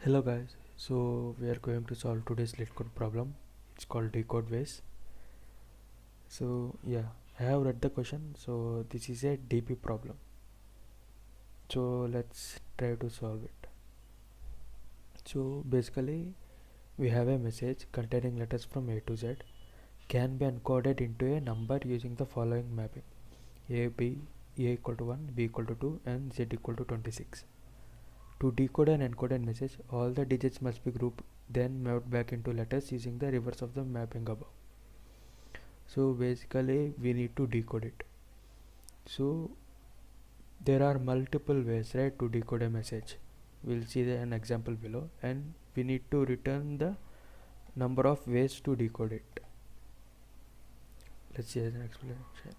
Hello guys, so we are going to solve today's Leetcode problem. It's called Decode ways. So yeah, I have read the question. So this is a DP problem. So let's try to solve it. So basically we have a message containing letters from A to Z can be encoded into a number using the following mapping: A equal to 1, B equal to 2 and Z equal to 26. To decode and encode a message, all the digits must be grouped, then mapped back into letters using the reverse of the mapping above. So basically we need to decode it. So there are multiple ways, right, to decode a message. We'll see an example below, and we need to return the number of ways to decode it. Let's see an explanation.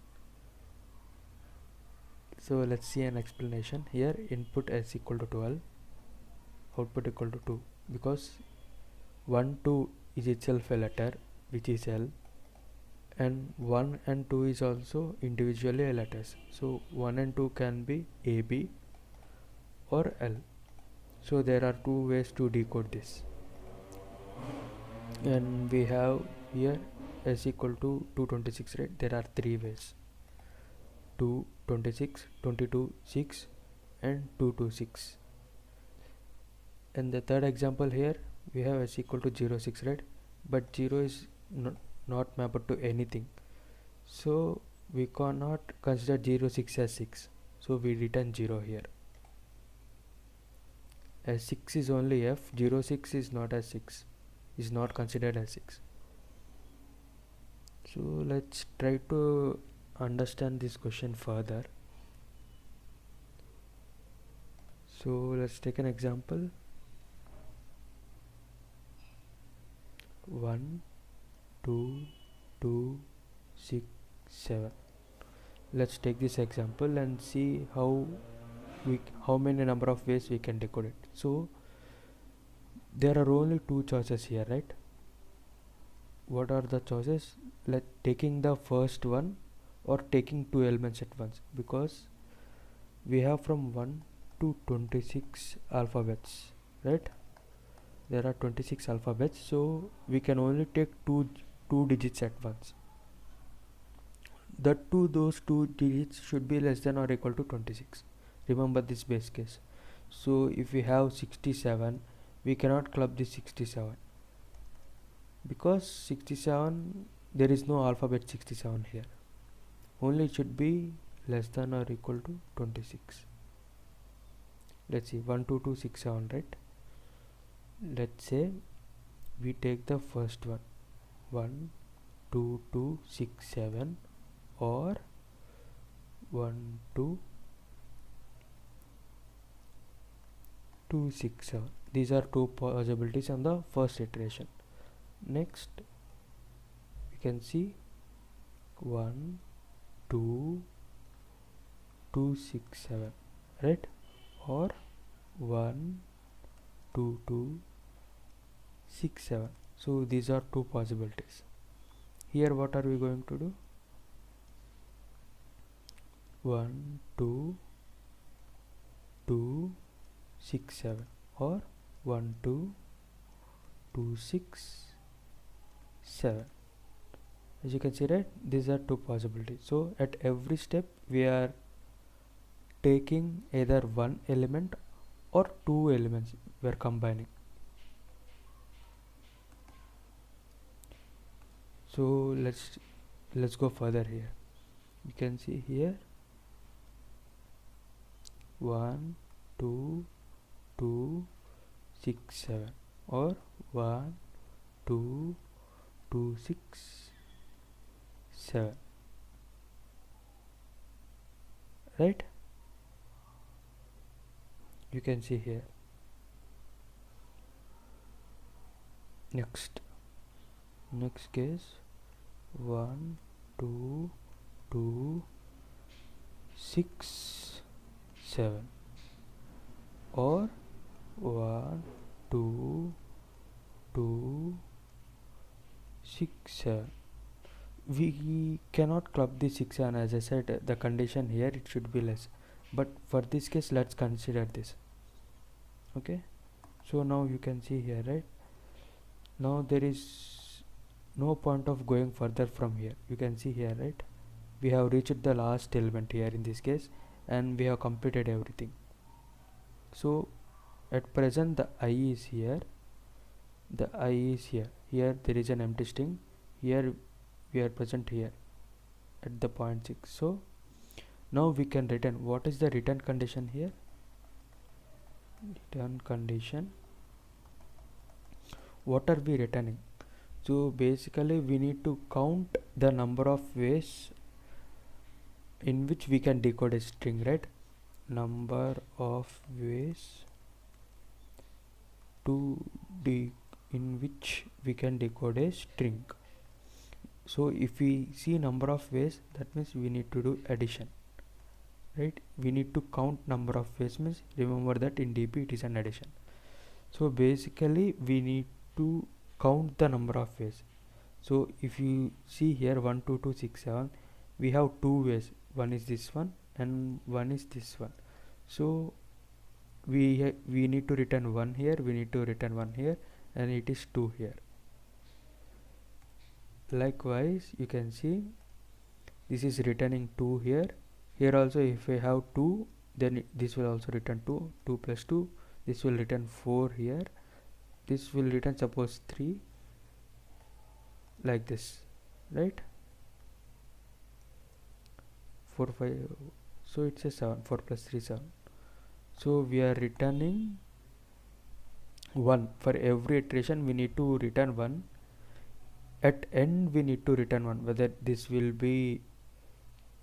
So let's see an explanation here. Input s equal to 12, output equal to 2, because 1 2 is itself a letter which is L, and 1 and 2 is also individually letters. So 1 and 2 can be A, B or L. So there are two ways to decode this, and we have here s equal to 226, right? There are three ways: 2 26, 22 6 and 2 2 6. And the third example here we have s equal to 0 6, right? But 0 is not mapped to anything, so we cannot consider 0 6 as 6, so we return 0 here. As 6 is only f, 0 6 is not as 6, is not considered as 6. So let's try to understand this question further. So let's take an example. 1 2 2 6 7. Let's take this example and see how many number of ways we can decode it. So there are only two choices here, right? What are the choices? Taking the first one or taking two elements at once, because we have from 1 to 26 alphabets, right? There are 26 alphabets, so we can only take two digits at once. Those two digits should be less than or equal to 26. Remember this base case. So if we have 67, we cannot club this 67, because 67, there is no alphabet 67 here. Only it should be less than or equal to 26. Let's see, 1 2 2 6 7, right? Let's say we take the first one, 1 2 2 6 7 or 1 2 2 6 7. These are two possibilities on the first iteration. Next we can see 1 2 2 6 7, right? Or 1 2 2 6 7. So these are two possibilities. Here what are we going to do? 1 2 2 6 7 or 1 2 2 6 7. As you can see, right, these are two possibilities. So at every step we are taking either one element or two elements, we are combining. So let's go further here. You can see here 1 2 2 6 7 or 1 2 2 6 7, right? You can see here. Next case, 1 2 2 6 7 or 1 2 2 6 7. We cannot club the 6 7. As I said, the condition here, it should be less, but for this case let's consider this. Okay, So now you can see here, right? Now there is no point of going further from here. You can see here, right? We have reached the last element here in this case, and we have completed everything. So at present the I is here, the I is here there is an empty string, here we are present here at the point 6. So now we can return. What is the return condition here? Return condition, what are we returning? So basically we need to count the number of ways in which we can decode a string, right? Number of ways in which we can decode a string. So if we see number of ways, that means we need to do addition, right? We need to count number of ways, means remember that in DP it is an addition. So basically we need to count the number of ways. So if you see here 1 2 2 6 7, we have two ways, one is this one and one is this one. So we need to return one here, we need to return one here, and it is 2 here. Likewise you can see this is returning 2 here. Here also if we have 2, then this will also return 2. 2 plus 2, this will return 4 here, this will return suppose 3, like this, right? 4 5, so it's a 7. 4 plus 3 7. So we are returning 1 for every iteration. We need to return 1. At end we need to return 1, whether this will be,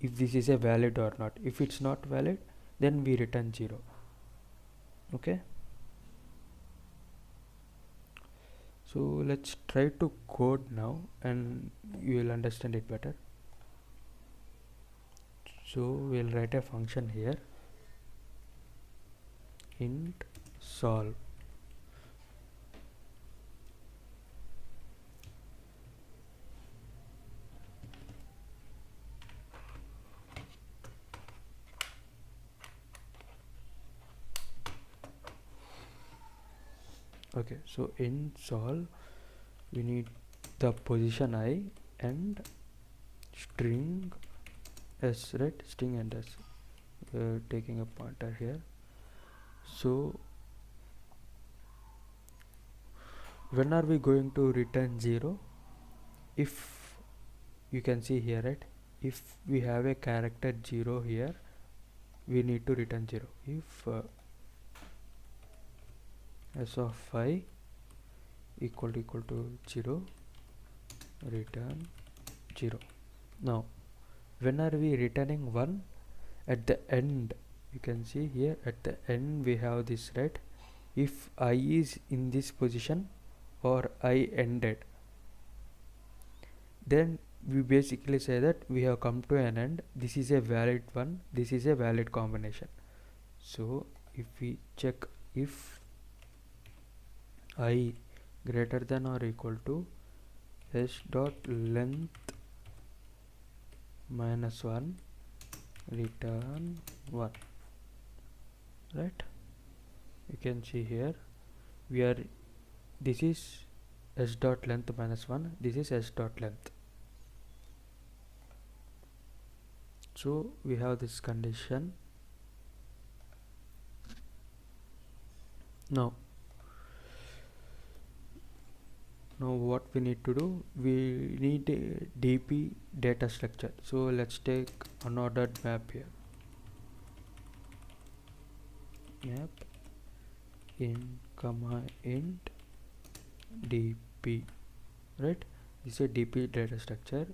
if this is a valid or not. If it's not valid, then we return 0. Okay, so let's try to code now and you will understand it better. So we'll write a function here, int solve. Okay, so in solve we need the position I and string s, right? String and s, taking a pointer here. So when are we going to return 0? If you can see here, right, if we have a character 0 here, we need to return 0. If s of I equal to 0, return 0. Now when are we returning 1? At the end, you can see here at the end we have this, right? If I is in this position or I ended, then we basically say that we have come to an end. This is a valid one, this is a valid combination. So if we check if I greater than or equal to s dot length minus 1, return 1, right? You can see here we are, this is s dot length minus 1, this is s dot length. So we have this condition. Now what we need to do, we need a DP data structure. So let's take unordered map here, map in comma int DP, right? This is a DP data structure.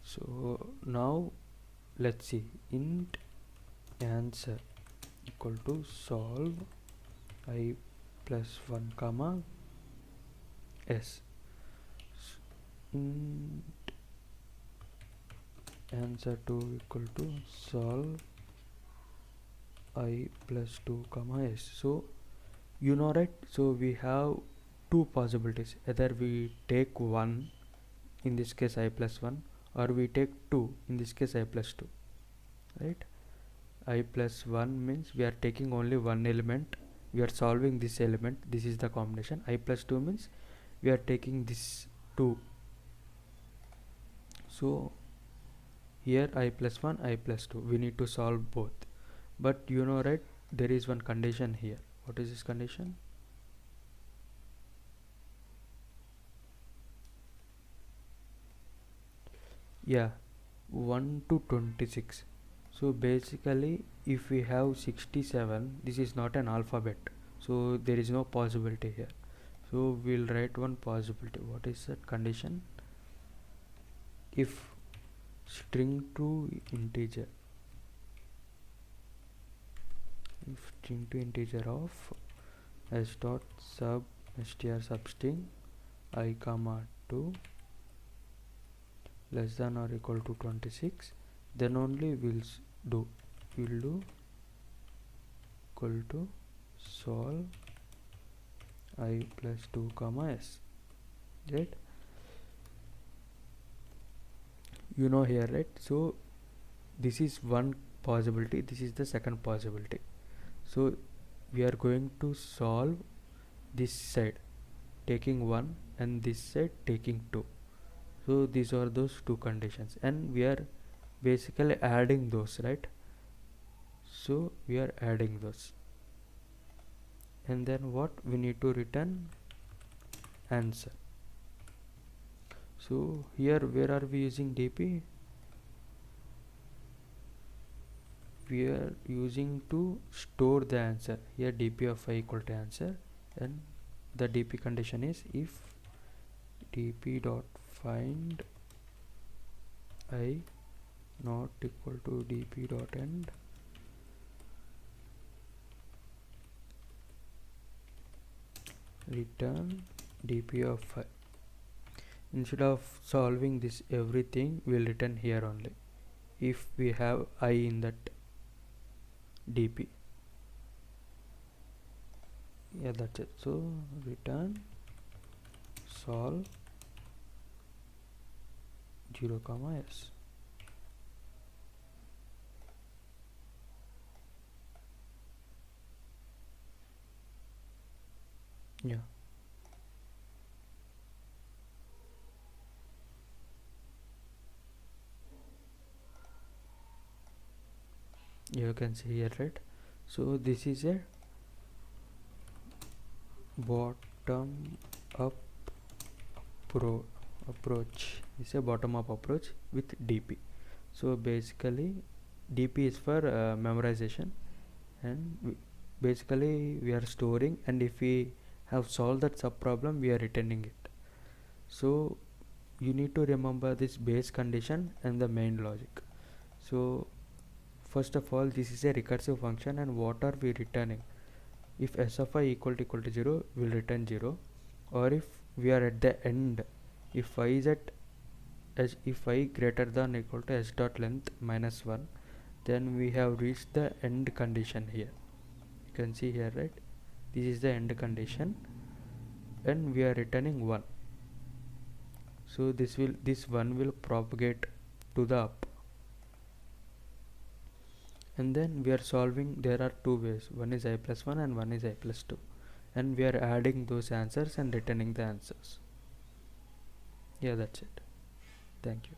So now let's see, int answer equal to solve I plus 1 comma s, int answer 2 equal to solve I plus 2 comma s. So you know, right? So we have two possibilities, either we take 1, in this case I plus 1, or we take 2, in this case I plus 2, right? I plus 1 means we are taking only one element we are solving this element. This is the combination. I plus 2 means we are taking this 2. So here I plus 1, I plus 2, we need to solve both. But you know, right, there is one condition here. What is this condition? Yeah, 1 to 26. So basically if we have 67, this is not an alphabet, so there is no possibility here. So we'll write one possibility. What is that condition? If string to integer, if string to integer of s dot sub str substring I comma 2 less than or equal to 26, then only we'll do equal to solve I plus 2 comma s, right? You know here, right? So this is one possibility, this is the second possibility. So we are going to solve this side taking 1 and this side taking 2. So these are those two conditions, and we are basically adding those, right? So we are adding those, and then what we need to return answer. So here where are we using dp? We are using to store the answer. Here dp of I equal to answer, and the dp condition is if dp dot find I not equal to dp dot end return dp of I. Instead of solving this everything, we'll return here only if we have I in that dp. Yeah, that's it. So return solve 0 comma s. Yeah, you can see here, right? So this is a bottom up approach. It's a bottom up approach with dp. So basically dp is for memorization, and basically we are storing, and if we have solved that sub problem, we are returning it. So you need to remember this base condition and the main logic. So first of all, this is a recursive function, and what are we returning? If s of I equal to 0, we'll return 0, or if we are at the end, if I is at if I greater than or equal to s dot length minus 1, then we have reached the end condition here. You can see here, right? This is the end condition, and we are returning 1. So this 1 will propagate to the up, and then we are solving. There are two ways, one is I plus 1 and one is I plus 2, and we are adding those answers and returning the answers. Yeah, that's it. Thank you.